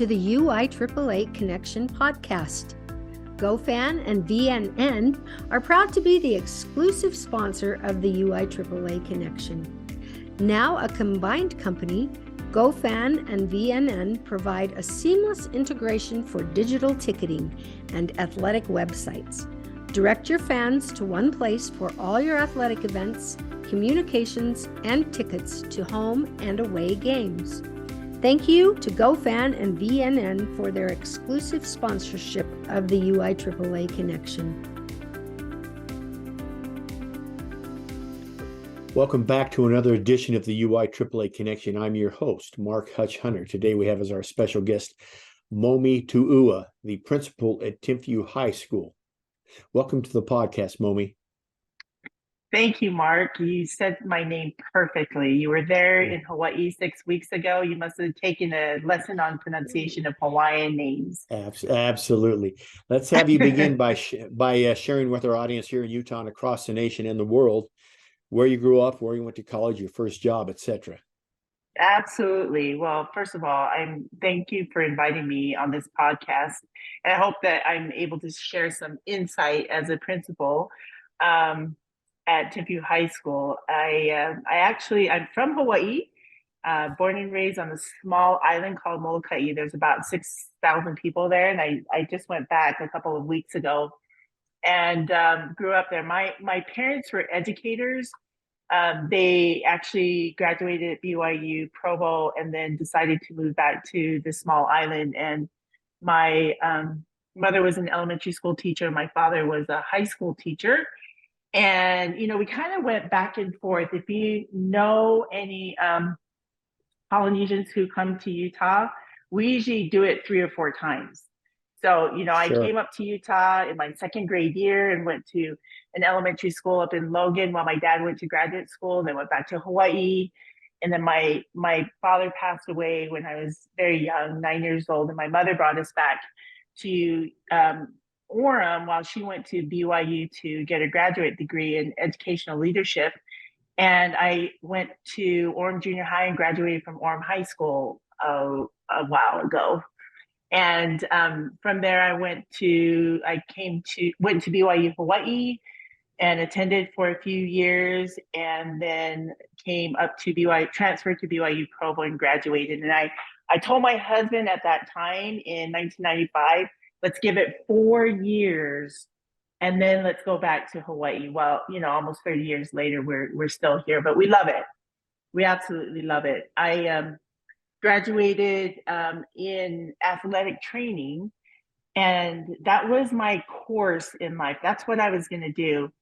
to the UIAAA Connection podcast. GoFan and VNN are proud to be the exclusive sponsor of the UIAAA Connection. Now a combined company, GoFan and VNN provide a seamless integration for digital ticketing and athletic websites. Direct your fans to one place for all your athletic events, communications, and tickets to home and away games. Thank you to GoFan and VNN for their exclusive sponsorship of the UIAAA Connection. Welcome back to another edition of the UIAAA Connection. I'm your host, Mark Hutch Hunter. Today we have as our special guest, Momi Tu'ua, the principal at Timpview High School. Welcome to the podcast, Momi. Thank you, Mark. You said my name perfectly. You were there in Hawaii 6 weeks ago. You must have taken a lesson on pronunciation of Hawaiian names. Absolutely. Let's have you begin by sharing with our audience here in Utah and across the nation and the world where you grew up, where you went to college, your first job, etc. Absolutely. Well, first of all, thank you for inviting me on this podcast. And I hope that I'm able to share some insight as a principal at Timpview High School. I'm from Hawaii, born and raised on a small island called Molokai. There's about 6,000 people there, and I just went back a couple of weeks ago and grew up there. My parents were educators. They actually graduated at BYU Provo and then decided to move back to the small island. And my mother was an elementary school teacher. My father was a high school teacher. And, we kind of went back and forth. If you know any Polynesians who come to Utah, we usually do it 3 or 4 times. So, I came up to Utah in my second grade year and went to an elementary school up in Logan while my dad went to graduate school, and then went back to Hawaii. And then my father passed away when I was very young, 9 years old, and my mother brought us back to Orem while she went to BYU to get a graduate degree in educational leadership. And I went to Orem Junior High and graduated from Orem High School a while ago. And from there, I went to BYU Hawaii and attended for a few years, and then came up to BYU, transferred to BYU Provo and graduated. And I told my husband at that time in 1995, let's give it 4 years and then let's go back to Hawaii. Well, almost 30 years later, we're still here, but we love it. We absolutely love it. I graduated in athletic training, and that was my course in life. That's what I was going to do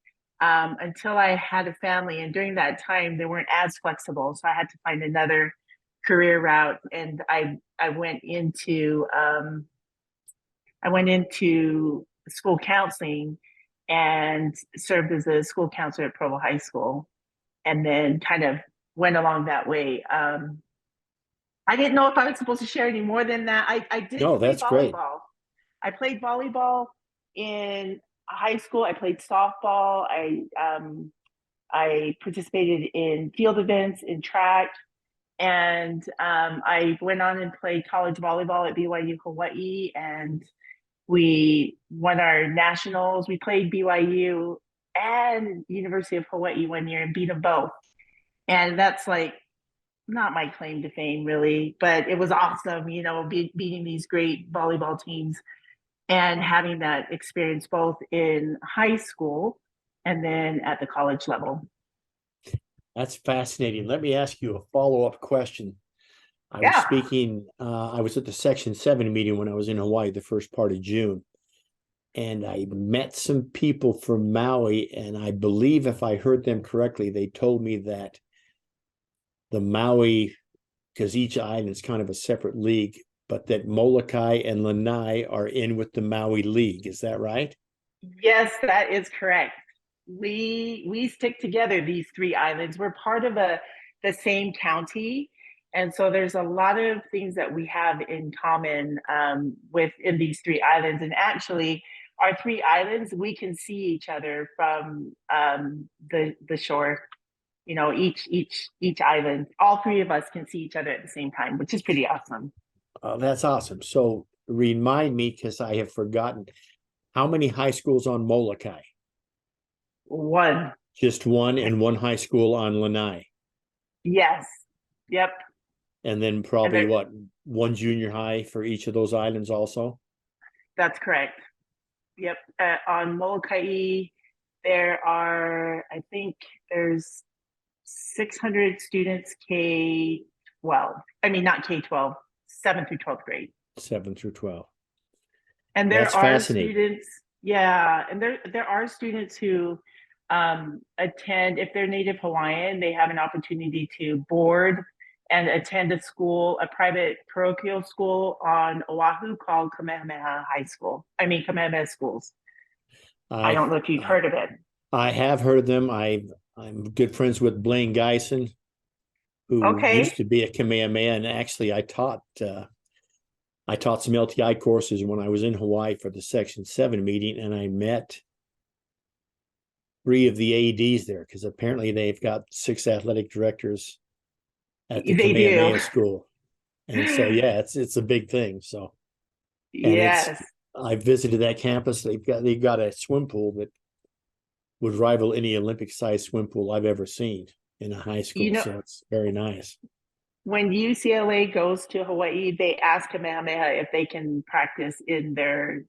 until I had a family. And during that time, they weren't as flexible, so I had to find another career route. And I went into school counseling and served as a school counselor at Provo High School, and then kind of went along that way. I didn't know if I was supposed to share any more than that. I did play that's volleyball. Great. I played volleyball in high school. I played softball. I participated in field events, in track, and I went on and played college volleyball at BYU Hawaii, and we won our nationals. We played BYU and University of Hawaii one year and beat them both. And that's not my claim to fame, really, but it was awesome, beating these great volleyball teams and having that experience both in high school and then at the college level. That's fascinating. Let me ask you a follow-up question. I was at the Section 7 meeting when I was in Hawaii the first part of June, and I met some people from Maui, and I believe if I heard them correctly, they told me that the Maui, because each island is kind of a separate league, but that Molokai and Lanai are in with the Maui League. Is that right? Yes, that is correct. We stick together, these 3 islands. We're part of the same county. And so there's a lot of things that we have in common within these 3 islands. And actually, our 3 islands, we can see each other from the shore. Each island, all 3 of us can see each other at the same time, which is pretty awesome. That's awesome. So remind me, because I have forgotten, how many high schools on Molokai? One. Just one, and one high school on Lanai. Yes. Yep. And then And probably what, one junior high for each of those islands also? that's correct. Yep. On Molokai, there are, I think there's 600 students K-12. I mean, not K-12, 7th through 12th grade. 7 through 12. And there That's are fascinating. students, yeah, and there are students who attend, if they're Native Hawaiian, they have an opportunity to board and attend a school, a private parochial school on Oahu called Kamehameha High School. I mean, Kamehameha Schools. I I don't know if you've heard of it. I have heard them. I'm good friends with Blaine Geisen, who used Okay. to be a Kamehameha, and actually I taught some LTI courses when I was in Hawaii for the Section 7 meeting, and I met 3 of the AEDs there, because apparently they've got 6 athletic directors at the They do. Kamehameha school. And so, yeah, it's a big thing. So, and Yes. I visited that campus. They've got a swim pool that would rival any Olympic sized swim pool I've ever seen in a high You school. know, So it's very nice. when UCLA goes to Hawaii, they ask Kamehameha if they can practice in their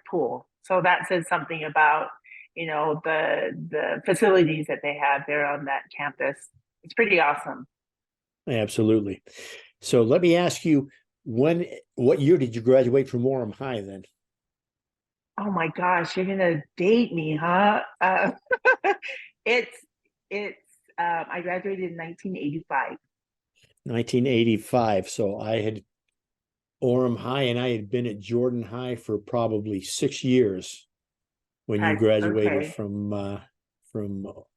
pool. So that says something about, the facilities that they have there on that campus. It's pretty awesome. Absolutely. So let me ask you, what year did you graduate from Orem High then? Oh my gosh, you're gonna date me, huh? It's it's I graduated in 1985. 1985. So I had Orem High, and I had been at Jordan High for probably 6 years when you graduated Okay. from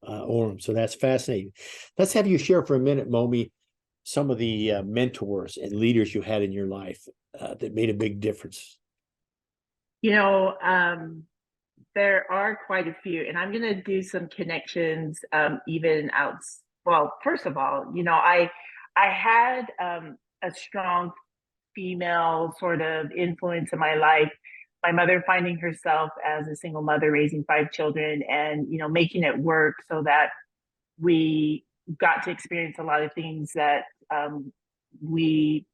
Orem. So that's fascinating. Let's have you share for a minute, Momi, some of the mentors and leaders you had in your life that made a big difference. You know, there are quite a few, and I'm going to do some connections even out. Well, first of all, I had a strong female sort of influence in my life. My mother finding herself as a single mother raising 5 children and making it work so that we got to experience a lot of things that we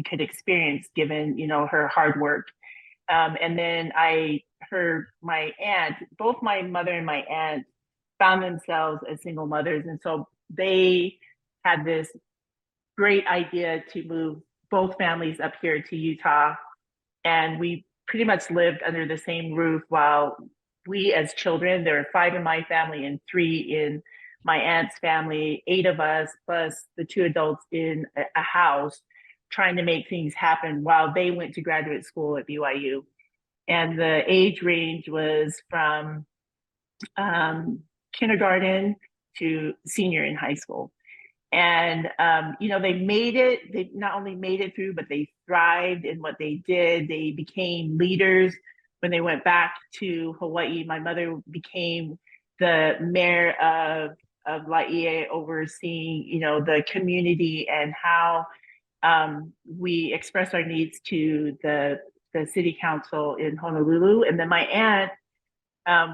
could experience given her hard work. And then my aunt, both my mother and my aunt found themselves as single mothers. And so they had this great idea to move both families up here to Utah. And we pretty much lived under the same roof while we, as children, there were 5 in my family and 3 in my aunt's family, 8 of us, plus the 2 adults in a house, trying to make things happen while they went to graduate school at BYU. And the age range was from kindergarten to senior in high school. And they made it. They not only made it through, but they thrived in what they did. They became leaders when they went back to Hawaii. My mother became the mayor of Laie, overseeing the community and how we express our needs to the city council in Honolulu. And then my aunt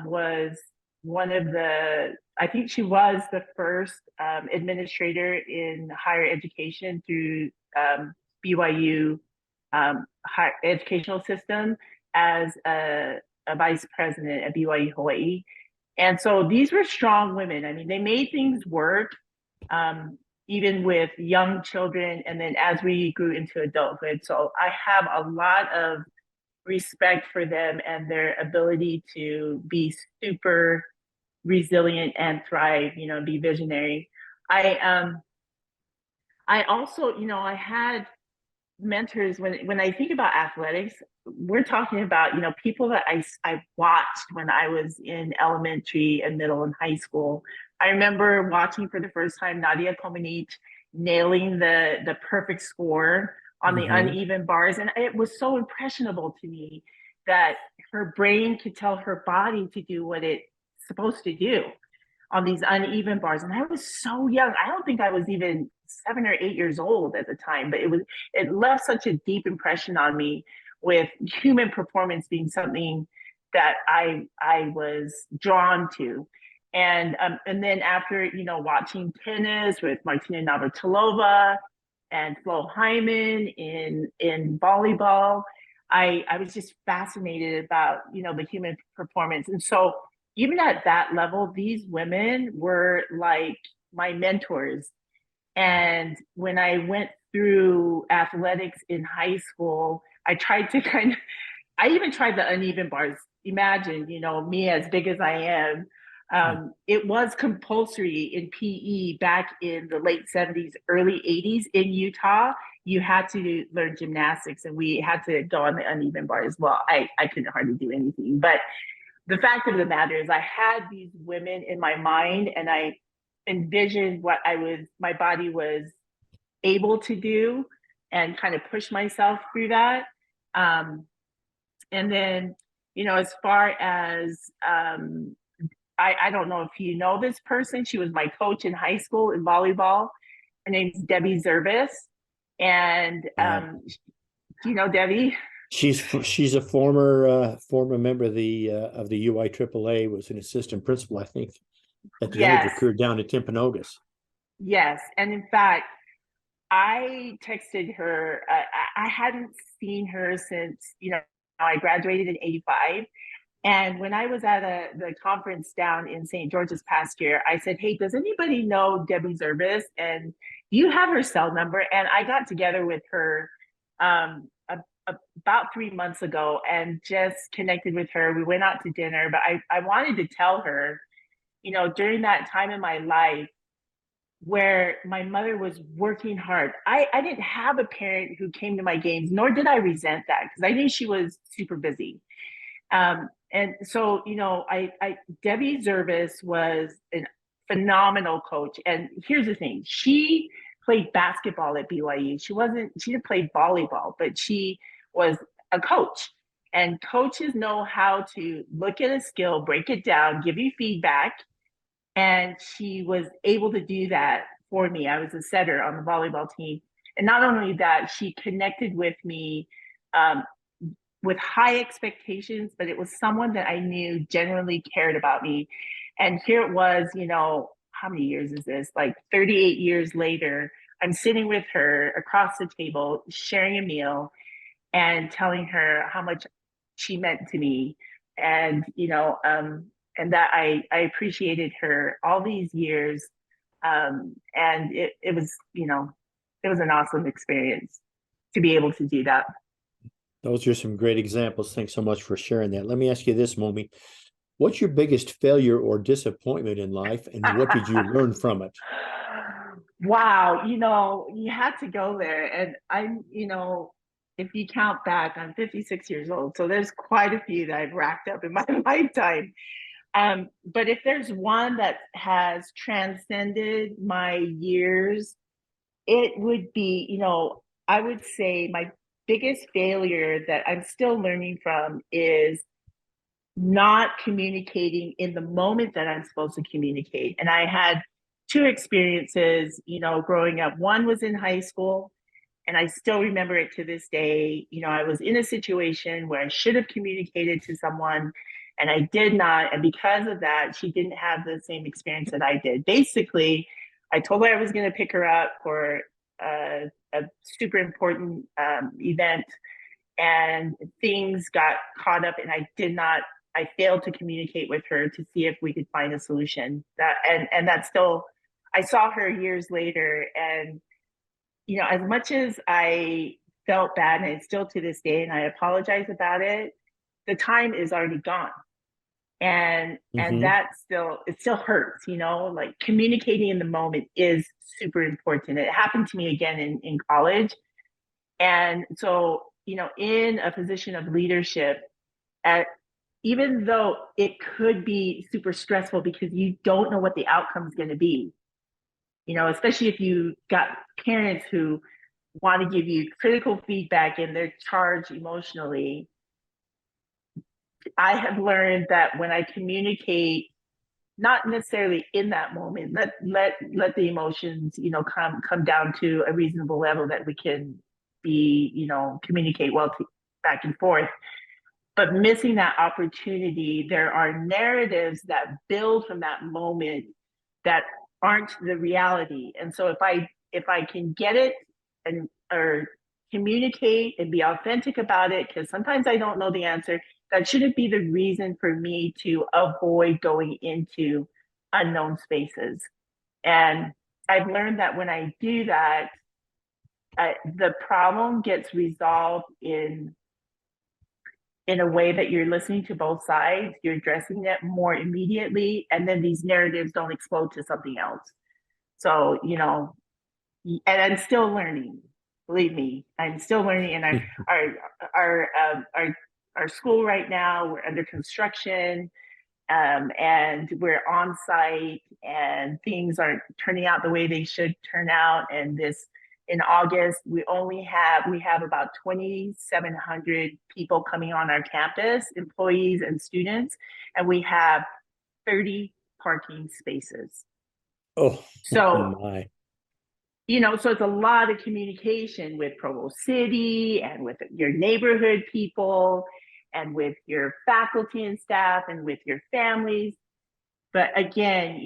was one of I think she was the first administrator in higher education through BYU higher educational system as a vice president at BYU Hawaii. And so these were strong women. I mean, they made things work, even with young children. And then as we grew into adulthood. So I have a lot of respect for them and their ability to be super resilient and thrive, be visionary. I also, I had mentors when I think about athletics, we're talking about, people that I watched when I was in elementary and middle and high school. I remember watching for the first time Nadia Comaneci nailing the perfect score on the uneven bars. And it was so impressionable to me that her brain could tell her body to do what it's supposed to do. on these uneven bars. And I was so young. I don't think I was even 7 or 8 years old at the time, but it left such a deep impression on me, with human performance being something that I was drawn to. And then after, you know, watching tennis with Martina Navratilova and Flo Hyman in volleyball, I was just fascinated about, you know, the human performance. And so even at that level, these women were like my mentors. And when I went through athletics in high school, I tried to I even tried the uneven bars. Imagine, you know, me as big as I am. It was compulsory in PE back in the late 70s, early 80s in Utah. You had to learn gymnastics, and we had to go on the uneven bars. Well, I couldn't hardly do anything. But the fact of the matter is, I had these women in my mind, and I envisioned what my body was able to do, and kind of push myself through that. And then, you know, as far as, I don't know if you know this person. She was my coach in high school in volleyball. Her name's Debbie Zervis. And do you know Debbie? She's a former member of the UIAAA, was an assistant principal, I think, at the end of her career down at Timpanogos. Yes. And in fact, I texted her. I hadn't seen her since, you know, I graduated in 85. And when I was at the conference down in St. George this past year, I said, hey, does anybody know Debbie Zervis? And do you have her cell number? And I got together with her about 3 months ago and just connected with her. We went out to dinner, but I wanted to tell her, you know, during that time in my life where my mother was working hard, I didn't have a parent who came to my games, nor did I resent that, because I knew she was super busy. And so, you know, Debbie Zervis was a phenomenal coach. And here's the thing, she played basketball at BYU. She didn't play volleyball, but she was a coach. And coaches know how to look at a skill, break it down, give you feedback. And she was able to do that for me. I was a setter on the volleyball team. And not only that, she connected with me with high expectations, but it was someone that I knew genuinely cared about me. And here it was, you know, how many years is this? Like 38 years later, I'm sitting with her across the table, sharing a meal and telling her how much she meant to me. And, you know, and that I appreciated her all these years. And it was, you know, it was an awesome experience to be able to do that. Those are some great examples. Thanks so much for sharing that. Let me ask you this, Momi. What's your biggest failure or disappointment in life, and what did you learn from it? Wow, you know, you had to go there. And I'm, you know, if you count back, I'm 56 years old. So there's quite a few that I've racked up in my lifetime. But if there's one that has transcended my years, it would be, you know, I would say my biggest failure that I'm still learning from is not communicating in the moment that I'm supposed to communicate. And I had two experiences, you know, growing up. One was in high school, and I still remember it to this day. You know, I was in a situation where I should have communicated to someone, and I did not. And because of that, she didn't have the same experience that I did. Basically, I told her I was going to pick her up for a super important event, and things got caught up, and I failed to communicate with her to see if we could find a solution. And that's still, I saw her years later, and, you know, as much as I felt bad, and it's still to this day, and I apologize about it, the time is already gone. And that it still hurts, you know, like communicating in the moment is super important. It happened to me again in college. And so, you know, in a position of leadership, even though it could be super stressful because you don't know what the outcome is going to be, you know, especially if you got parents who want to give you critical feedback and they're charged emotionally. I have learned that when I communicate not necessarily in that moment. Let the emotions, come down to a reasonable level that we can be, communicate well back and forth. But missing that opportunity, there are narratives that build from that moment that aren't the reality. And so if I can get it and or communicate and be authentic about it, because sometimes I don't know the answer, that shouldn't be the reason for me to avoid going into unknown spaces. And I've learned that when I do that, the problem gets resolved in a way that you're listening to both sides, you're addressing it more immediately, and then these narratives don't explode to something else. So, and I'm still learning. Believe me, I'm still learning. And our school right now, we're under construction, and we're on site, and things aren't turning out the way they should turn out. And in August, we have about 2,700 people coming on our campus, employees and students, and we have 30 parking spaces. Oh, so my. So it's a lot of communication with Provo City and with your neighborhood people and with your faculty and staff and with your families. But again,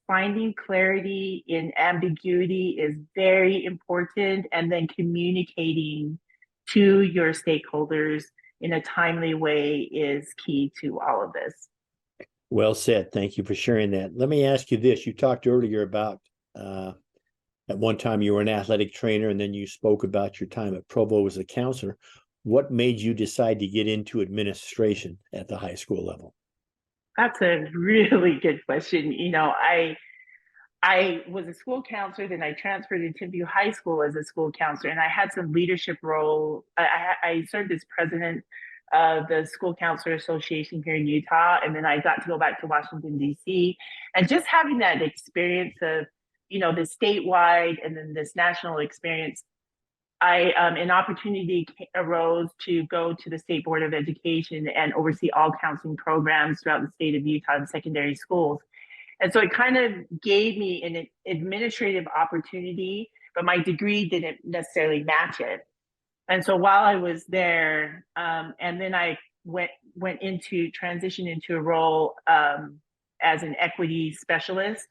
finding clarity in ambiguity is very important, and then communicating to your stakeholders in a timely way is key to all of this. Well said. Thank you for sharing that. Let me ask you this. You talked earlier about at one time you were an athletic trainer, and then you spoke about your time at Provo as a counselor. What made you decide to get into administration at the high school level? That's a really good question. I was a school counselor, then I transferred to Timpview High School as a school counselor, and I had some leadership role. I served as president of the School Counselor Association here in Utah, and then I got to go back to Washington, D.C. And just having that experience of, the statewide and then this national experience, an opportunity arose to go to the State Board of Education and oversee all counseling programs throughout the state of Utah in secondary schools. And so it kind of gave me an administrative opportunity, but my degree didn't necessarily match it. And so while I was there, and then I transitioned into a role as an equity specialist,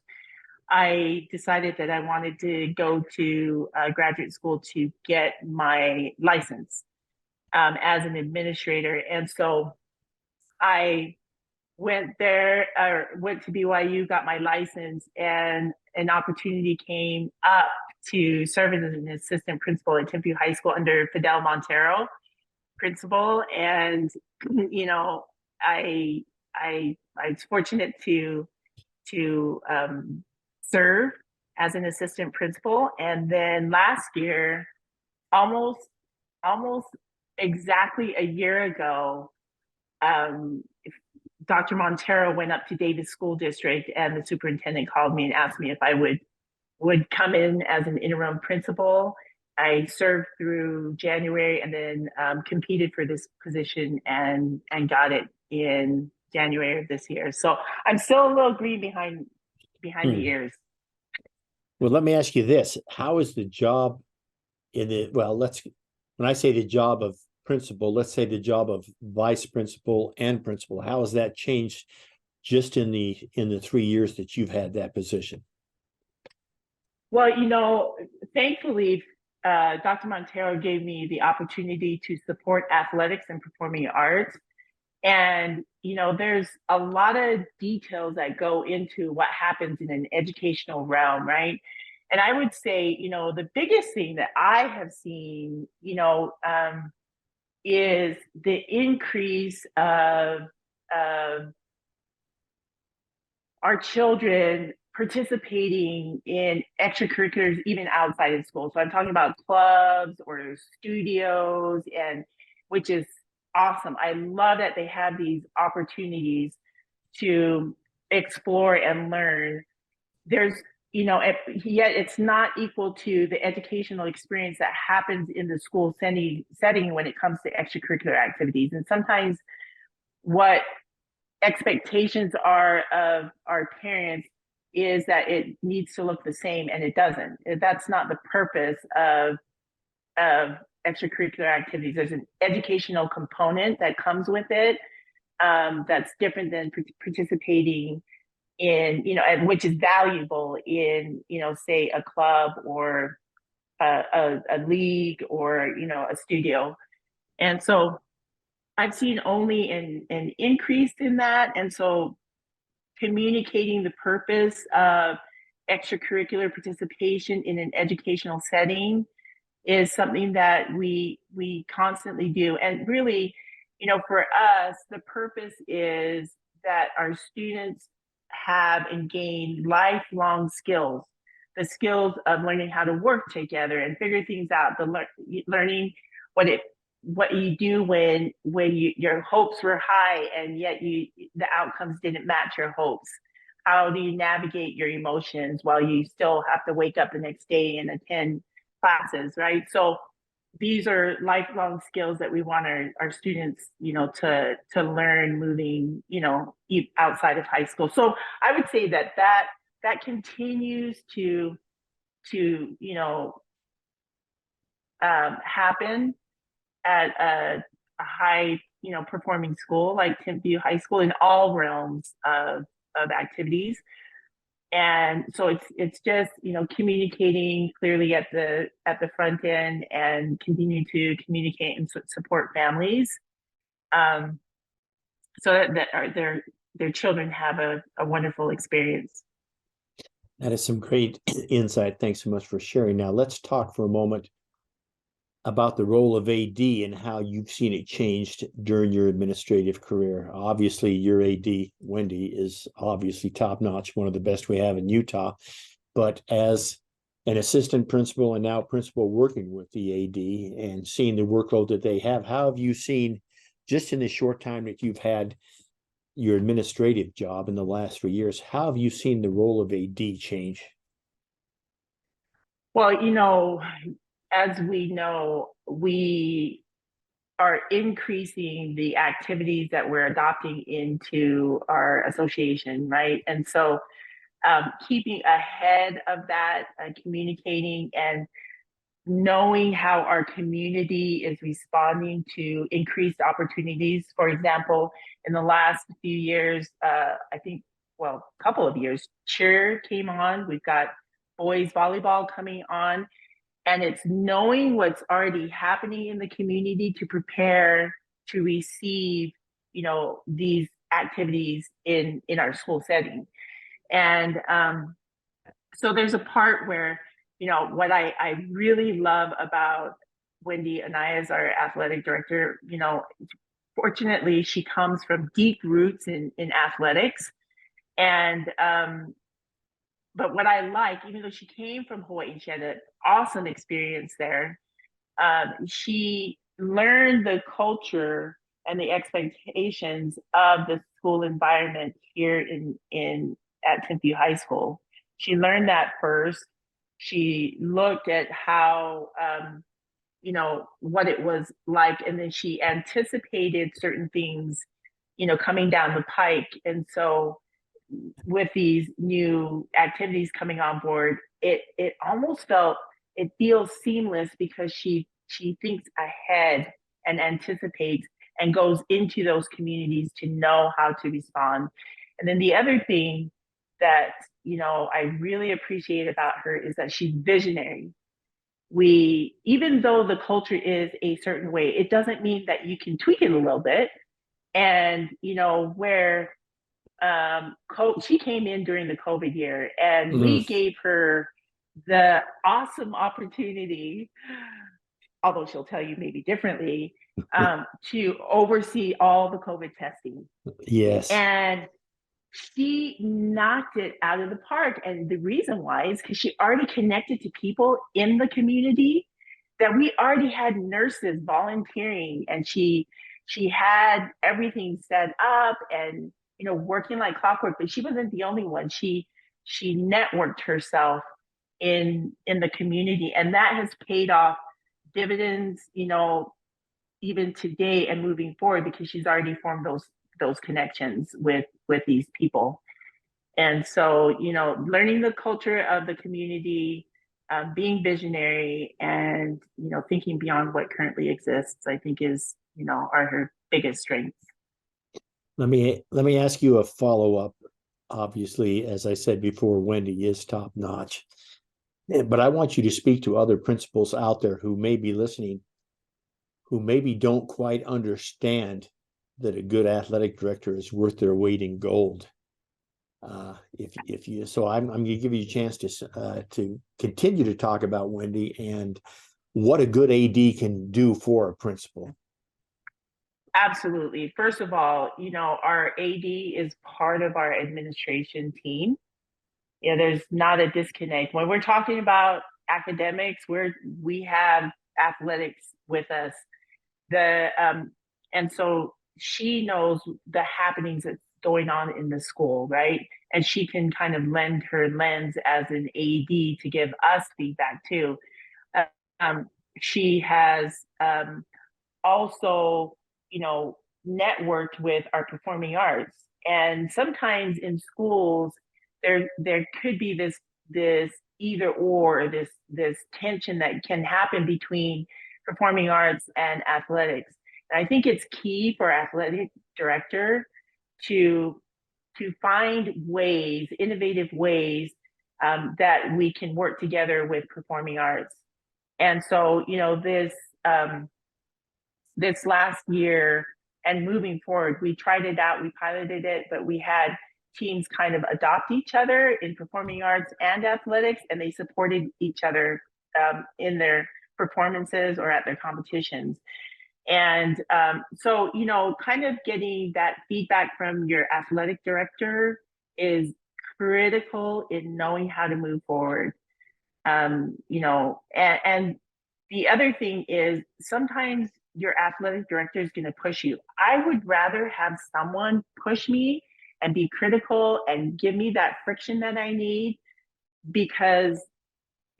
I decided that I wanted to go to graduate school to get my license as an administrator. And so I went to BYU, got my license, and an opportunity came up to serve as an assistant principal at Timpview High School under Fidel Montero principal. And, I was fortunate to serve as an assistant principal. And then last year, almost exactly a year ago, Dr. Montero went up to Davis School District, and the superintendent called me and asked me if I would come in as an interim principal. I served through January and then competed for this position and got it in January of this year. So I'm still a little green behind the ears. Well, let me ask you this. How is the job when I say the job of principal, let's say the job of vice principal and principal, how has that changed just in the 3 years that you've had that position? Well, thankfully, Dr. Montero gave me the opportunity to support athletics and performing arts. And, there's a lot of details that go into what happens in an educational realm, right? And I would say, the biggest thing that I have seen, is the increase of our children participating in extracurriculars even outside of school. So I'm talking about clubs or studios, and which is awesome. I love that they have these opportunities to explore and learn. There's, yet it's not equal to the educational experience that happens in the school setting when it comes to extracurricular activities. And sometimes what expectations are of our parents is that it needs to look the same, and it doesn't. That's not the purpose of extracurricular activities. There's an educational component that comes with it, that's different than participating in, which is valuable in, say a club or a league or, a studio. And so I've seen only an increase in that. And so communicating the purpose of extracurricular participation in an educational setting is something that we constantly do. And really, for us, the purpose is that our students have and gain lifelong skills, the skills of learning how to work together and figure things out, learning what you do when your hopes were high and yet the outcomes didn't match your hopes. How do you navigate your emotions while you still have to wake up the next day and attend classes, right? So these are lifelong skills that we want our students, to learn moving, outside of high school. So I would say that continues to happen at a high, performing school like Timpview High School in all realms of activities. And so it's just, communicating clearly at the front end and continue to communicate and support families, so that their children have a wonderful experience. That is some great insight. Thanks so much for sharing. Now let's talk for a moment about the role of AD and how you've seen it changed during your administrative career. Obviously, your AD, Wendy, is obviously top-notch, one of the best we have in Utah. But as an assistant principal and now principal working with the AD and seeing the workload that they have, how have you seen, just in the short time that you've had your administrative job in the last 3 years, how have you seen the role of AD change? Well, as we know, we are increasing the activities that we're adopting into our association, right? And so keeping ahead of that, communicating and knowing how our community is responding to increased opportunities. For example, in the last few years, a couple of years, cheer came on. We've got boys volleyball coming on. And it's knowing what's already happening in the community to prepare to receive, these activities in our school setting. And so there's a part where, what I really love about Wendy Anaya as our athletic director, fortunately, she comes from deep roots in athletics. And but what I like, even though she came from Hawaii, she had an awesome experience there. She learned the culture and the expectations of the school environment here at Timpview High School. She learned that first. She looked at how, what it was like, and then she anticipated certain things, coming down the pike. And so with these new activities coming on board, it feels seamless because she thinks ahead and anticipates and goes into those communities to know how to respond. And then the other thing that I really appreciate about her is that she's visionary. Even though the culture is a certain way, it doesn't mean that you can tweak it a little bit. And where she came in during the COVID year, and we gave her the awesome opportunity, although she'll tell you maybe differently, to oversee all the COVID testing. Yes. And she knocked it out of the park. And the reason why is because she already connected to people in the community, that we already had nurses volunteering, and she had everything set up and working like clockwork. But she wasn't the only one. She networked herself in the community, and that has paid off dividends, even today and moving forward, because she's already formed those connections with these people. And so, learning the culture of the community, being visionary, and thinking beyond what currently exists, I think is are her biggest strengths. Let me ask you a follow-up. Obviously, as I said before, Wendy is top notch. But I want you to speak to other principals out there who may be listening, who maybe don't quite understand that a good athletic director is worth their weight in gold. So I'm going to give you a chance to continue to talk about Wendy and what a good AD can do for a principal. Absolutely. First of all, our AD is part of our administration team. There's not a disconnect. When we're talking about academics, we have athletics with us. And so she knows the happenings that's going on in the school, right? And she can kind of lend her lens as an AD to give us feedback too. She has also, networked with our performing arts. And sometimes in schools, there could be this either or, this tension that can happen between performing arts and athletics. And I think it's key for athletic director to find ways, innovative ways that we can work together with performing arts. And so, this last year and moving forward, we tried it out, we piloted it, but we had teams kind of adopt each other in performing arts and athletics, and they supported each other in their performances or at their competitions. And so, kind of getting that feedback from your athletic director is critical in knowing how to move forward. And the other thing is sometimes your athletic director is going to push you. I would rather have someone push me and be critical and give me that friction that I need, because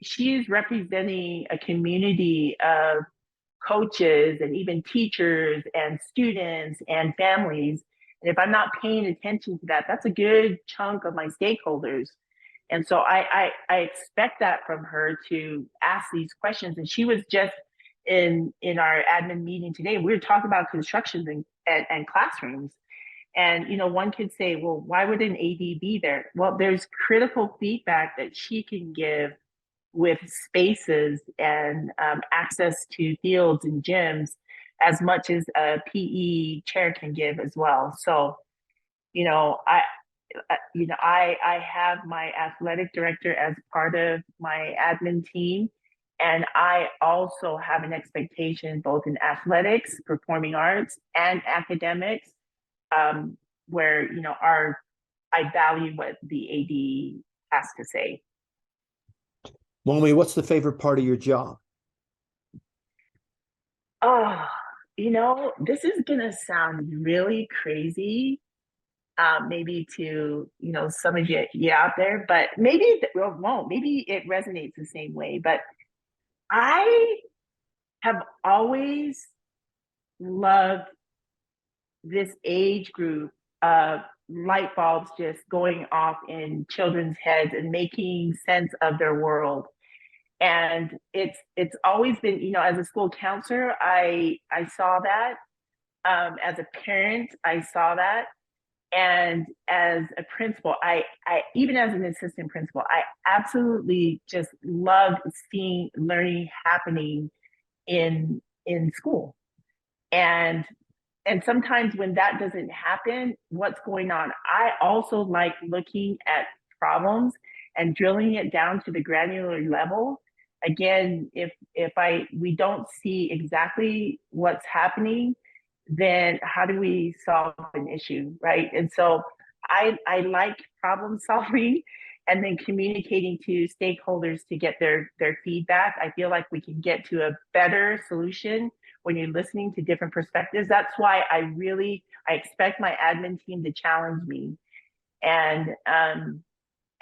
she is representing a community of coaches and even teachers and students and families. And if I'm not paying attention to that, that's a good chunk of my stakeholders. And so I expect that from her to ask these questions. And she was just in our admin meeting today. We were talking about constructions and classrooms. And, one could say, well, why would an AD be there? Well, there's critical feedback that she can give with spaces and access to fields and gyms as much as a PE chair can give as well. So, I have my athletic director as part of my admin team. And I also have an expectation both in athletics, performing arts, and academics, where, I value what the AD has to say. Momi, what's the favorite part of your job? Oh, this is going to sound really crazy, maybe to, some of you out there, but maybe it won't. Maybe it resonates the same way. But I have always loved this age group of light bulbs just going off in children's heads and making sense of their world. And it's always been, as a school counselor, I saw that. As a parent, I saw that. And as a principal, I even as an assistant principal, I absolutely just loved seeing learning happening in school. And sometimes when that doesn't happen, what's going on? I also like looking at problems and drilling it down to the granular level. Again, if we don't see exactly what's happening, then how do we solve an issue, right? And so I like problem solving and then communicating to stakeholders to get their feedback. I feel like we can get to a better solution when you're listening to different perspectives. That's why I expect my admin team to challenge me. And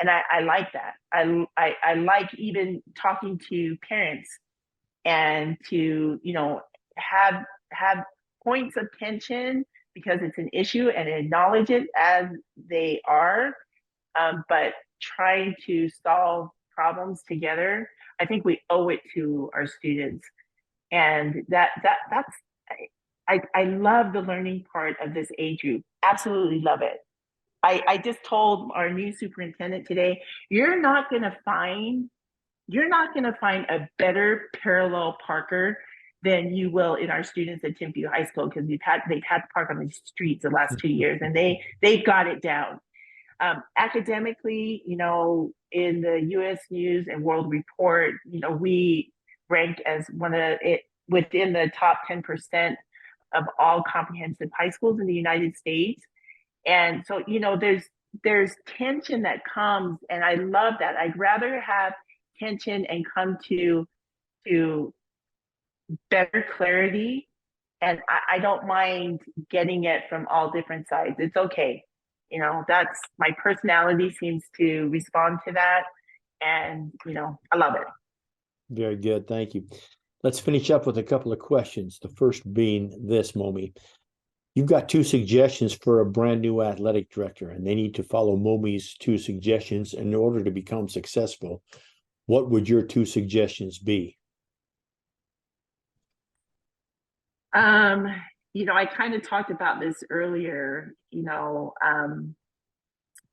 I like that. I like even talking to parents and to, have points of tension because it's an issue and acknowledge it as they are, but trying to solve problems together. I think we owe it to our students, and that's I love the learning part of this age group. Absolutely love it. I just told our new superintendent today, you're not going to find a better parallel parker than you will in our students at Timpview High School, because they've had to park on the streets the last 2 years, and they've got it down. Academically, in the U.S. News and World Report, we rank as within the top 10% of all comprehensive high schools in the United States. And so, there's tension that comes, and I love that. I'd rather have tension and come to better clarity. And I don't mind getting it from all different sides. It's okay. That's my personality seems to respond to that. And, I love it. Very good. Thank you. Let's finish up with a couple of questions. The first being this, Momi. You've got 2 suggestions for a brand new athletic director, and they need to follow Momi's 2 suggestions in order to become successful. What would your 2 suggestions be? I kind of talked about this earlier.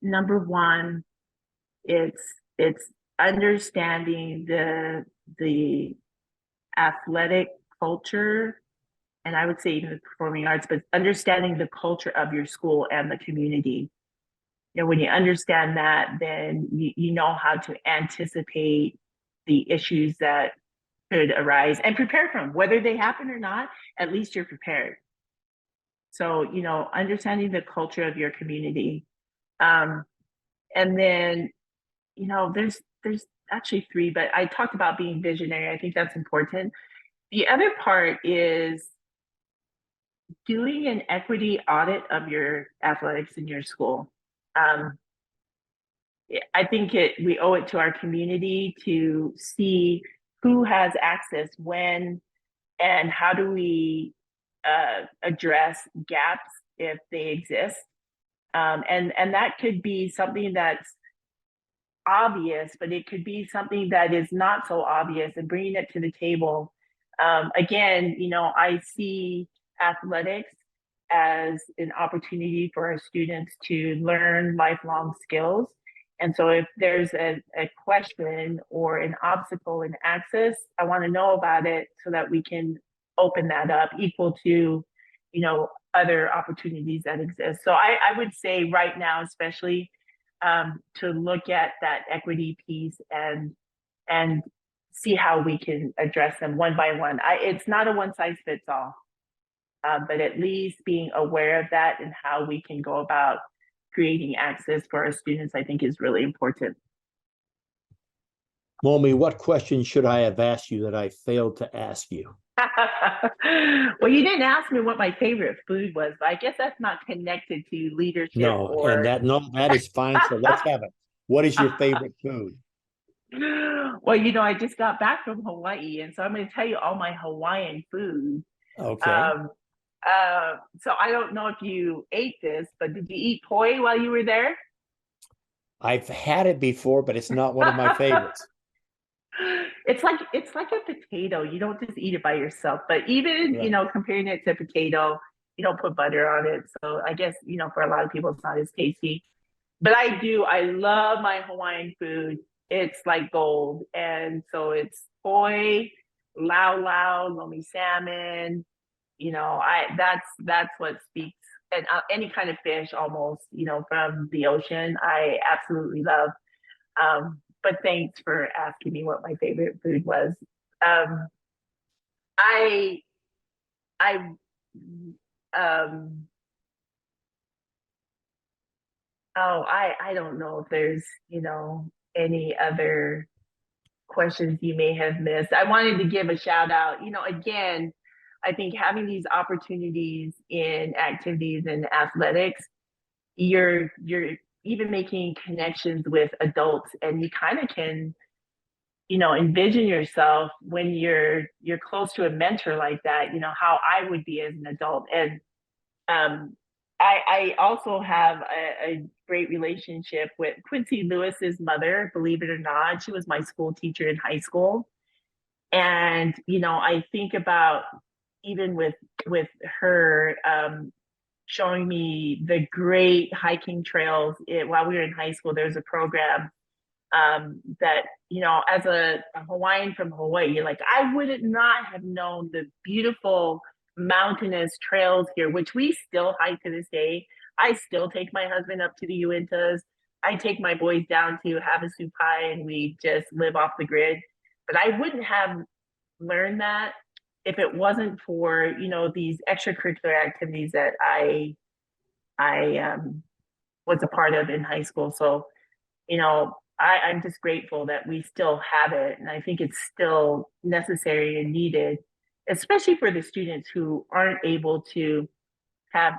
Number one, it's understanding the athletic culture, and I would say even the performing arts, but understanding the culture of your school and the community. When you understand that, then you know how to anticipate the issues that could arise and prepare for them. Whether they happen or not, at least you're prepared. So, understanding the culture of your community. And then, there's actually 3, but I talked about being visionary. I think that's important. The other part is doing an equity audit of your athletics in your school. I think we owe it to our community to see who has access when, and how do we address gaps if they exist. And that could be something that's obvious, but it could be something that is not so obvious, and bringing it to the table. Again, I see athletics as an opportunity for our students to learn lifelong skills. And so if there's a question or an obstacle in access, I want to know about it so that we can open that up equal to, other opportunities that exist. So I would say right now, especially, to look at that equity piece and see how we can address them one by one. It's not a one size fits all, but at least being aware of that and how we can go about creating access for our students, I think, is really important. Momi, what question should I have asked you that I failed to ask you? Well, you didn't ask me what my favorite food was, but I guess that's not connected to leadership. That is fine. So let's have it. What is your favorite food? Well, I just got back from Hawaii, and so I'm going to tell you all my Hawaiian food. Okay. So I don't know if you ate this, but did you eat poi while you were there? I've had it before, but it's not one of my favorites. It's like a potato. You don't just eat it by yourself, but even, right, comparing it to a potato, you don't put butter on it. So I guess, for a lot of people, it's not as tasty, but I love my Hawaiian food. It's like gold. And so it's poi, lau, lomi salmon, that's what speaks, and any kind of fish almost, from the ocean, I absolutely love. But thanks for asking me what my favorite food was. I don't know if there's, any other questions you may have missed. I wanted to give a shout out, again, I think having these opportunities in activities and athletics, you're even making connections with adults, and you kind of can, envision yourself when you're close to a mentor like that, how I would be as an adult. And I also have a great relationship with Quincy Lewis's mother, believe it or not. She was my school teacher in high school. And, I think about even with her showing me the great hiking trails. While we were in high school, there was a program that, as a Hawaiian from Hawaii, like I would not have known the beautiful mountainous trails here, which we still hike to this day. I still take my husband up to the Uintas. I take my boys down to Havasupai and we just live off the grid. But I wouldn't have learned that if it wasn't for, these extracurricular activities that I was a part of in high school. So, I'm just grateful that we still have it. And I think it's still necessary and needed, especially for the students who aren't able to have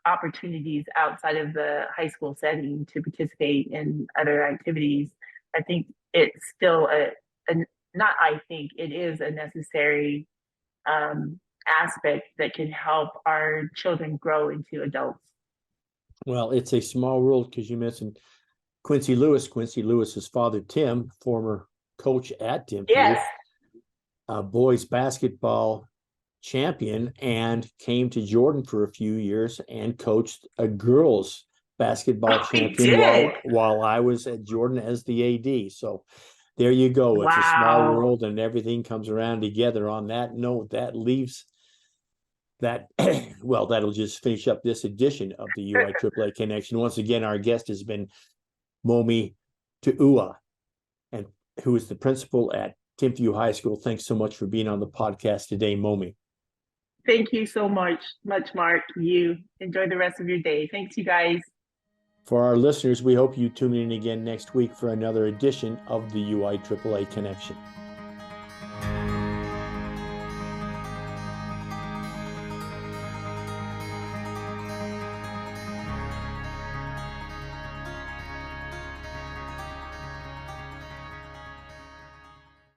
opportunities outside of the high school setting to participate in other activities. I think it's still not I think, it is a necessary aspect that can help our children grow into adults. Well, it's a small world because you mentioned Quincy Lewis. Quincy Lewis's father, Tim, former coach at Timpview, Yes. Boys basketball champion, and came to Jordan for a few years and coached a girls basketball champion while I was at Jordan as the AD. So there you go. It's a small world and everything comes around together. On that note, that leaves that, well, that'll just finish up this edition of the UIAAA Connection. Once again, our guest has been Momi Tu'ua, and who is the principal at Timpview High School. Thanks so much for being on the podcast today, Momi. Thank you so much, Mark. You enjoy the rest of your day. Thanks, you guys. For our listeners, we hope you tune in again next week for another edition of the UIAAA Connection.